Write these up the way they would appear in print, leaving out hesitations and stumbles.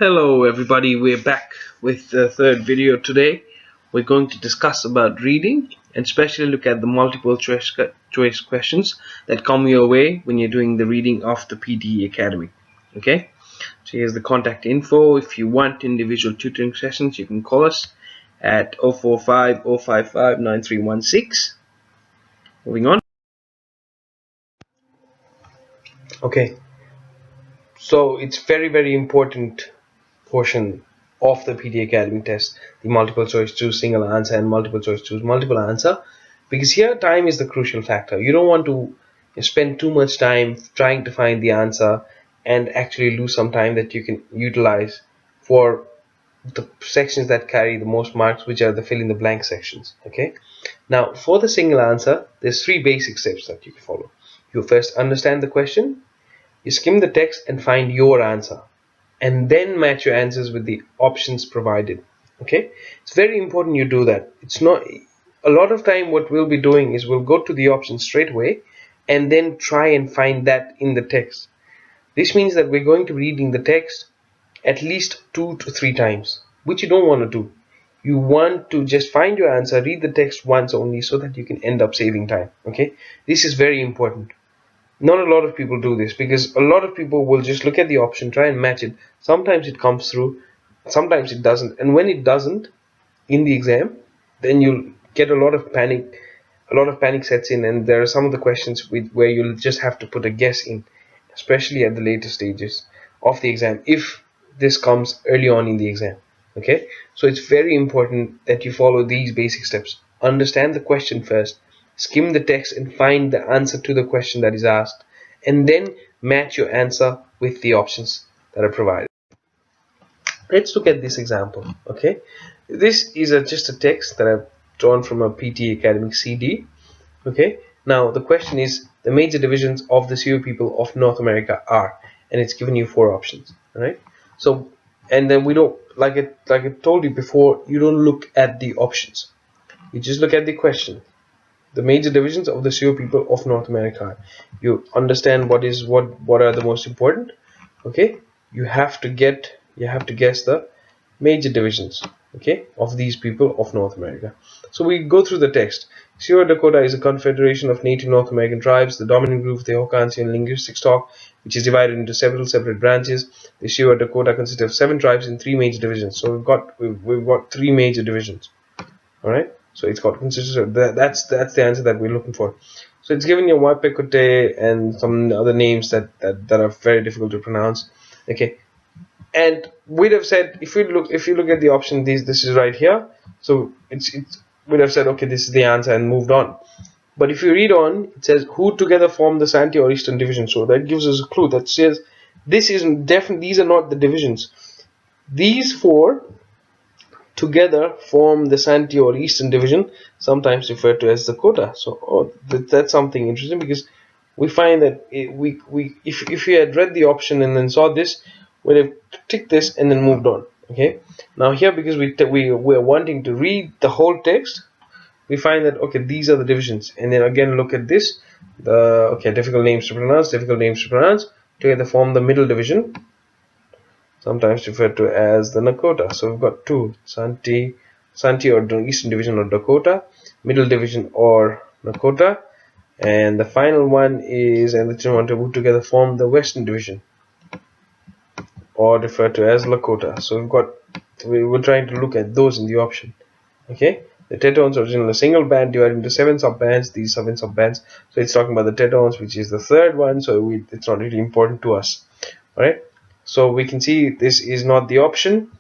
Hello everybody, we're back with the third video today. We're going to discuss about reading and especially look at the multiple choice questions that come your way when you're doing the reading of the PTE Academy. Okay, so here's the contact info. If you want individual tutoring sessions, you can call us at 045 055 9316. Moving on. Okay, so it's very important portion of the PTE Academy test, the multiple choice choose single answer and multiple choice choose multiple answer, because here time is the crucial factor. You don't want to spend too much time trying to find the answer and actually lose some time that you can utilize for the sections that carry the most marks, which are the fill in the blank sections. Okay, now for the single answer, there's three basic steps that you can follow. You first understand the question, you skim the text and find your answer, and then match your answers with the options provided. Okay, it's very important you do that. It's not a lot of time what we'll be doing is we'll go to the options straight away and then try and find that in the text. This means that we're going to be reading the text at least 2 to 3 times, which you don't want to do. You want to just find your answer, read the text once only, so that you can end up saving time. Okay, this is very important. Not a lot of people do this, because a lot of people will just look at the option, try and match it. Sometimes it comes through, sometimes it doesn't, and when it doesn't in the exam, then you'll get a lot of panic sets in, and there are some of the questions where you'll just have to put a guess in, especially at the later stages of the exam, if this comes early on in the exam. Okay, so it's very important that you follow these basic steps. Understand the question first, skim the text and find the answer to the question that is asked, and then match your answer with the options that are provided. Let's look at this example. Okay, this is just a text that I've drawn from a PTE Academic CD. Okay, now the question is, the major divisions of the Sioux people of North America are, and it's given you 4 options. All right, so, and then we don't, like I told you before, you don't look at the options, you just look at the question. The major divisions of the Sioux people of North America. You understand what are the most important. Okay, you have to guess the major divisions, okay, of these people of North America. So we go through the text. Sioux Dakota is a confederation of native North American tribes, the dominant group of the Hokansian linguistic stock, which is divided into several separate branches. The Sioux Dakota consists of 7 tribes in 3 major divisions. So we've got 3 major divisions. All right, so it's got consistent. That's the answer that we're looking for. So it's given you Waipekote and some other names that are very difficult to pronounce. Okay, and we'd have said, if you look at the option, this is right here. So we'd have said, okay, this is the answer, and moved on. But if you read on, it says who together form the Santee or Eastern Division. So that gives us a clue that says this is definitely, these are not the divisions. These 4 together form the Santee or Eastern Division, sometimes referred to as Dakota. So that's something interesting, because we find that if we had read the option and then saw this, we'd have ticked this and then moved on. Okay, now here, because we're wanting to read the whole text, we find that, okay, these are the divisions, and then again look at this, difficult names to pronounce, together form the middle division, sometimes referred to as the Nakota. So we've got 2, Santee or Eastern Division or Dakota, Middle Division or Nakota, and the final one is, and the two want to put together form the Western Division, or referred to as Lakota. So we're trying to look at those in the option. Okay, the Tetons are originally a single band divided into 7 sub-bands. These 7 sub-bands. So it's talking about the Tetons, which is the 3rd one. So it's not really important to us. All right. So we can see this is not the option,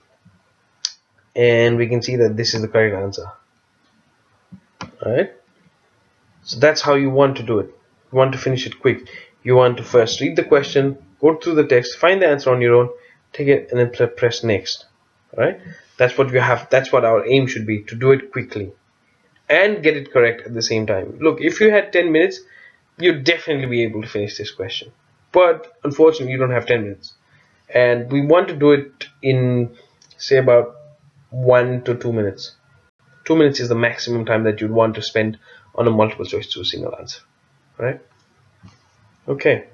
and we can see that this is the correct answer. Alright, so that's how you want to do it. You want to finish it quick. You want to first read the question, go through the text, find the answer on your own, take it, and then press next. Alright, that's what that's what our aim should be, to do it quickly and get it correct at the same time. Look, if you had 10 minutes, you'd definitely be able to finish this question, but unfortunately you don't have 10 minutes. And we want to do it in, say, about 1 to 2 minutes. 2 minutes is the maximum time that you'd want to spend on a multiple choice to a single answer. Right? Okay.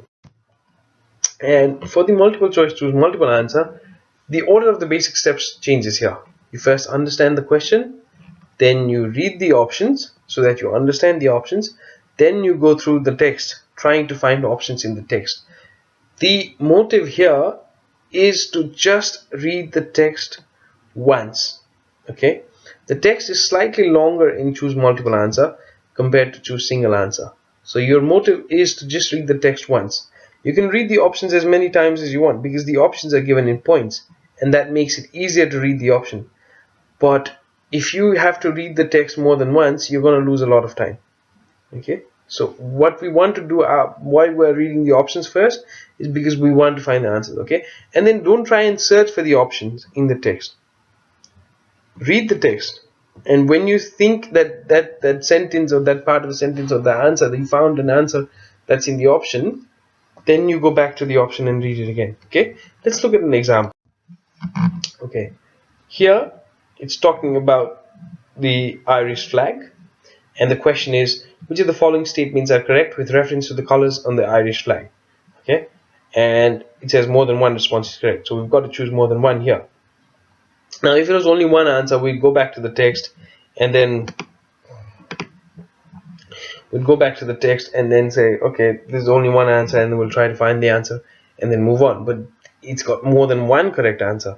And for the multiple choice choose multiple answer, The order of the basic steps changes here. You first understand the question, then you read the options so that you understand the options, then you go through the text trying to find options in the text. The motive here is to just read the text once. Okay, the text is slightly longer in choose multiple answer compared to choose single answer. So your motive is to just read the text once. You can read the options as many times as you want because the options are given in points, and that makes it easier to read the option. But if you have to read the text more than once, you're going to lose a lot of time. Okay, so what we want to do, why we're reading the options first, is because we want to find the answers. Okay, and then don't try and search for the options in the text. Read the text, and when you think that sentence or that part of the sentence or the answer that you found an answer that's in the option, then you go back to the option and read it again. Okay, let's look at an example. Okay, here it's talking about the Irish flag, and the question is, which of the following statements are correct with reference to the colors on the Irish flag? Okay, and it says more than one response is correct, so we've got to choose more than one here. Now if it was only one answer, we'd go back to the text and then say, okay, there's only one answer, and then we'll try to find the answer and then move on. But it's got more than one correct answer.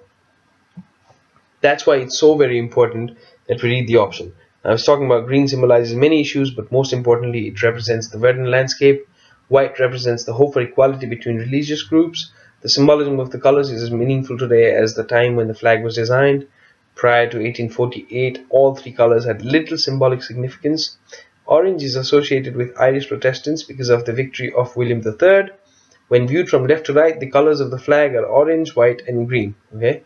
That's why it's so very important that we read the option. Now, I was talking about green symbolizes many issues, but most importantly, it represents the verdant landscape. White represents the hope for equality between religious groups. The symbolism of the colors is as meaningful today as the time when the flag was designed. Prior to 1848, all three colors had little symbolic significance. Orange is associated with Irish Protestants because of the victory of William III. When viewed from left to right, the colors of the flag are orange, white, and green. Okay,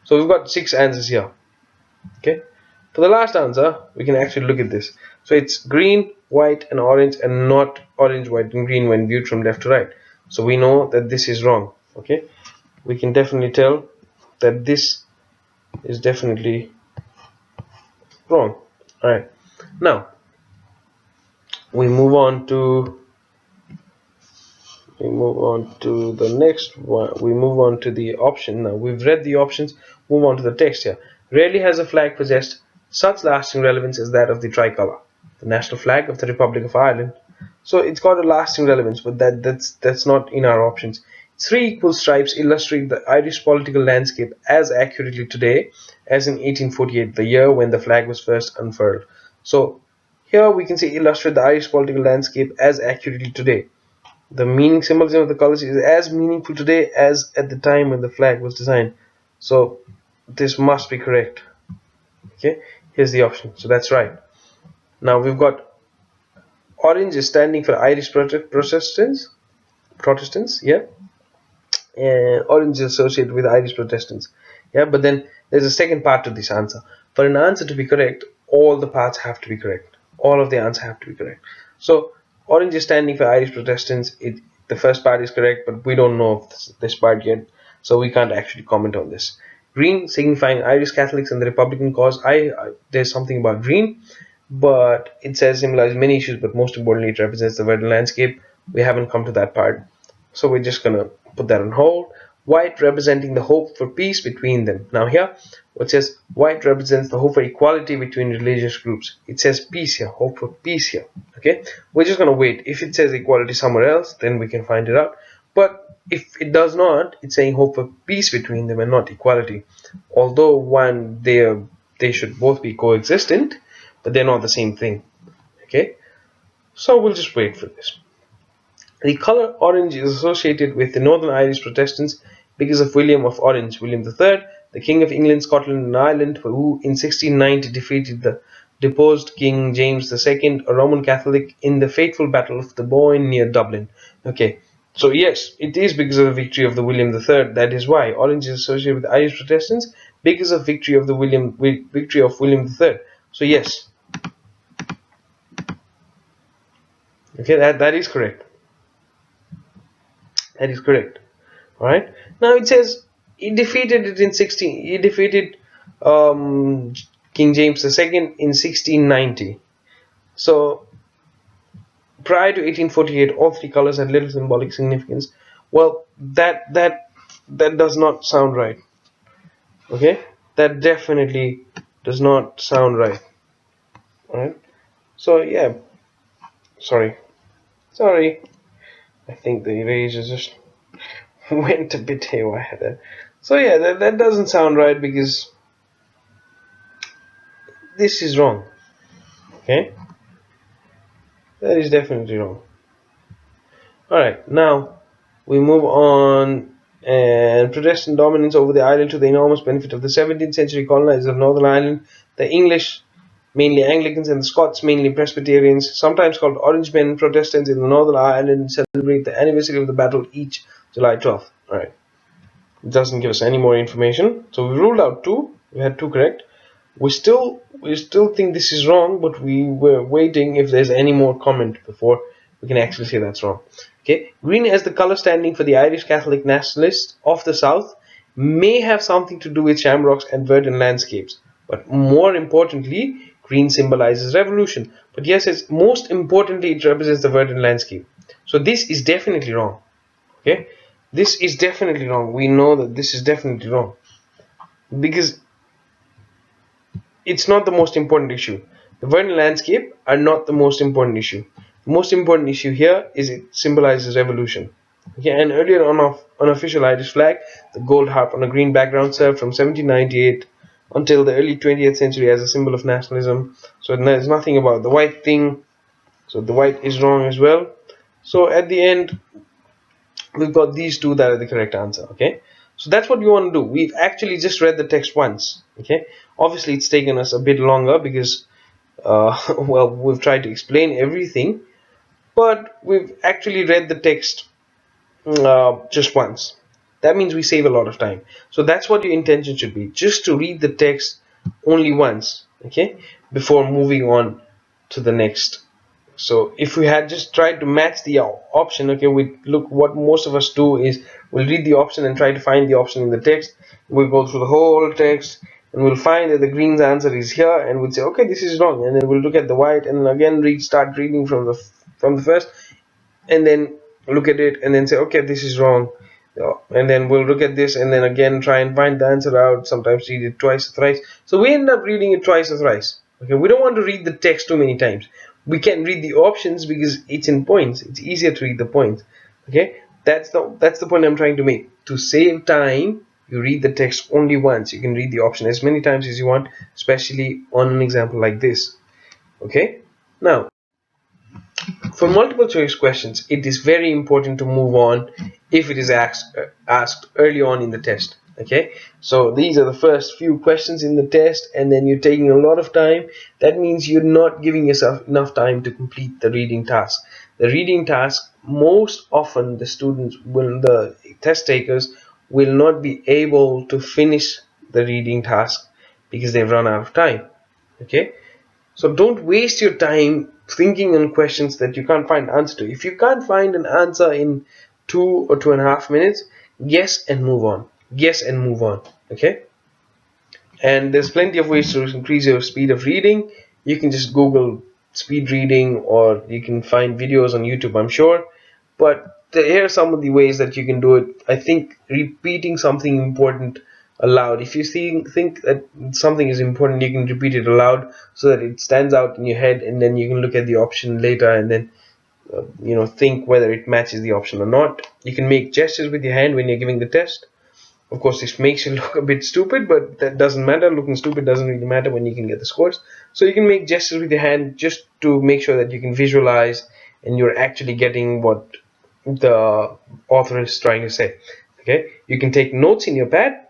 so we've got 6 answers here. Okay, for the last answer, we can actually look at this. So it's green, white, and orange, and not orange, white, and green when viewed from left to right. So we know that this is wrong. Okay, we can definitely tell that this is definitely wrong. All right, now we move on to the next one. We move on to the option. Now we've read the options, move on to the text here. Rarely has a flag possessed such lasting relevance as that of the tricolour, the national flag of the Republic of Ireland. So it's got a lasting relevance, but that's not in our options. 3 equal stripes illustrate the Irish political landscape as accurately today as in 1848, the year when the flag was first unfurled. So here we can say illustrate the Irish political landscape as accurately today. The meaning symbolism of the colors is as meaningful today as at the time when the flag was designed. So this must be correct. Okay, here's the option. So that's right. Now we've got orange is standing for Irish Protestants. Yeah. Orange is associated with Irish Protestants. Yeah, but then there's a second part to this answer. For an answer to be correct, all the parts have to be correct. All of the answers have to be correct. So orange is standing for Irish Protestants. The first part is correct, but we don't know this part yet, so we can't actually comment on this. Green signifying Irish Catholics and the Republican cause. There's something about green, but it says symbolizes many issues, but most importantly, it represents the verdant landscape. We haven't come to that part, so we're just gonna put that on hold. White representing the hope for peace between them. Now here, what says white represents the hope for equality between religious groups. It says peace here, hope for peace here. Okay, we're just gonna wait. If it says equality somewhere else, then we can find it out. But if it does not, it's saying hope for peace between them and not equality. Although they should both be coexistent, but they're not the same thing. Okay, so we'll just wait for this. The colour orange is associated with the Northern Irish Protestants because of William of Orange, William III, the King of England, Scotland and Ireland, who in 1690 defeated the deposed King James II, a Roman Catholic, in the fateful Battle of the Boyne near Dublin. Okay, so yes, it is because of the victory of the William III. That is why orange is associated with Irish Protestants because of victory of William III. So yes, okay, that is correct. That is correct. All right. Now it says he defeated it in 16. He defeated King James II in 1690. So prior to 1848, all 3 colors had little symbolic significance. Well, that does not sound right. Okay, that definitely does not sound right. Alright, so yeah, sorry, I think the eraser just went a bit haywire there. So yeah, that doesn't sound right because this is wrong. Okay, that is definitely wrong. Alright, now we move on. And Protestant dominance over the island to the enormous benefit of the 17th century colonizers of Northern Ireland, the English, mainly Anglicans, and the Scots, mainly Presbyterians, sometimes called Orangemen, Protestants in the Northern Ireland, celebrate the anniversary of the battle each July 12th. Alright, it doesn't give us any more information. So we ruled out two. We had two correct. We still think this is wrong, but we were waiting if there's any more comment before we can actually say that's wrong. Okay, green as the color standing for the Irish Catholic nationalists of the South may have something to do with shamrocks and verdant landscapes, but more importantly, green symbolizes revolution. But yes, it's most importantly it represents the verdant landscape. So this is definitely wrong. Okay, this is definitely wrong. We know that this is definitely wrong because it's not the most important issue. The verdant landscape are not the most important issue. The most important issue here is it symbolizes revolution. Okay, and earlier on of unofficial Irish flag, the gold harp on a green background served from 1798 until the early 20th century as a symbol of nationalism. So there's nothing about the white thing. So the white is wrong as well. So at the end, we've got these two that are the correct answer. Okay, so that's what we want to do. We've actually just read the text once. Okay, obviously it's taken us a bit longer because well, we've tried to explain everything, but we've actually read the text just once. That means we save a lot of time. So that's what your intention should be, just to read the text only once, okay, before moving on to the next. So if we had just tried to match the option, okay, we look, what most of us do is we'll read the option and try to find the option in the text. We'll go through the whole text and we'll find that the green's answer is here, and we'll say, okay, this is wrong, and then we'll look at the white and again start reading from the first, and then look at it and then say, okay, this is wrong. And then we'll look at this and then again try and find the answer out, sometimes read it twice or thrice. So we end up reading it twice or thrice. Okay, we don't want to read the text too many times. We can read the options because it's in points. It's easier to read the points. Okay, that's the point I'm trying to make. To save time, you read the text only once. You can read the option as many times as you want, especially on an example like this. Okay, now for multiple choice questions, it is very important to move on if it is asked early on in the test. Okay, so these are the first few questions in the test, and then you're taking a lot of time. That means you're not giving yourself enough time to complete the reading task. The reading task, most often the test takers will not be able to finish the reading task because they've run out of time. Okay, so don't waste your time thinking on questions that you can't find an answer to. If you can't find an answer in 2 or 2.5 minutes, guess and move on. Guess and move on. Okay? And there's plenty of ways to increase your speed of reading. You can just Google speed reading, or you can find videos on YouTube, I'm sure. But here are some of the ways that you can do it. I think repeating something important aloud. If you think that something is important, you can repeat it aloud so that it stands out in your head, and then you can look at the option later and then think whether it matches the option or not. You can make gestures with your hand when you're giving the test. Of course, this makes you look a bit stupid, but that doesn't matter. Looking stupid doesn't really matter when you can get the scores. So you can make gestures with your hand just to make sure that you can visualize and you're actually getting what the author is trying to say. Okay, you can take notes in your pad.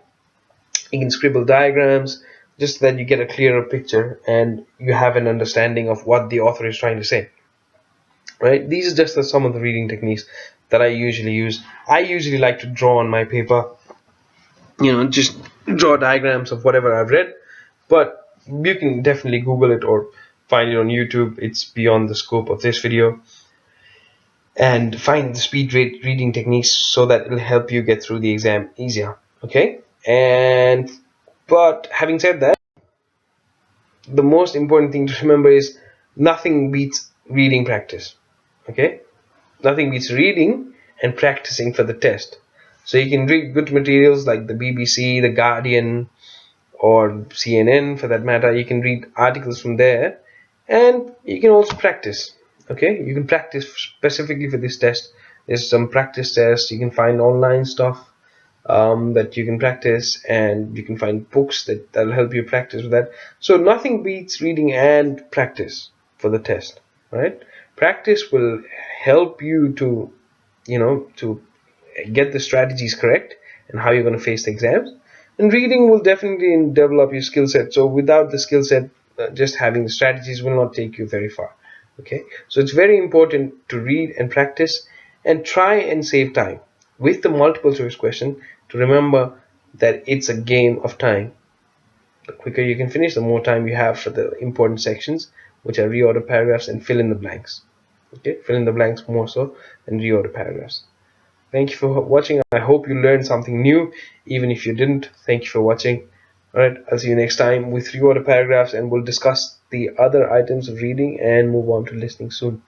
You can scribble diagrams just so that you get a clearer picture and you have an understanding of what the author is trying to say. Right? These are just some of the reading techniques that I usually use. I usually like to draw on my paper, just draw diagrams of whatever I've read, but you can definitely Google it or find it on YouTube. It's beyond the scope of this video. And find the speed reading techniques so that it'll help you get through the exam easier. Okay, but having said that, the most important thing to remember is nothing beats reading practice. Okay, nothing beats reading and practicing for the test. So you can read good materials like the BBC, the Guardian, or CNN for that matter. You can read articles from there, and you can also practice. Okay, you can practice specifically for this test. There's some practice tests. You can find online stuff that you can practice, and you can find books that'll help you practice with that. So nothing beats reading and practice for the test, right? Practice will help you to, to get the strategies correct and how you're going to face the exams. And reading will definitely develop your skill set. So without the skill set, just having the strategies will not take you very far. Okay, so it's very important to read and practice and try and save time with the multiple choice question, to remember that it's a game of time. The quicker you can finish, the more time you have for the important sections, which are reorder paragraphs and fill in the blanks. Okay, fill in the blanks more so than reorder paragraphs. Thank you for watching. I hope you learned something new. Even if you didn't, thank you for watching. Alright, I'll see you next time with reorder paragraphs, and we'll discuss the other items of reading and move on to listening soon.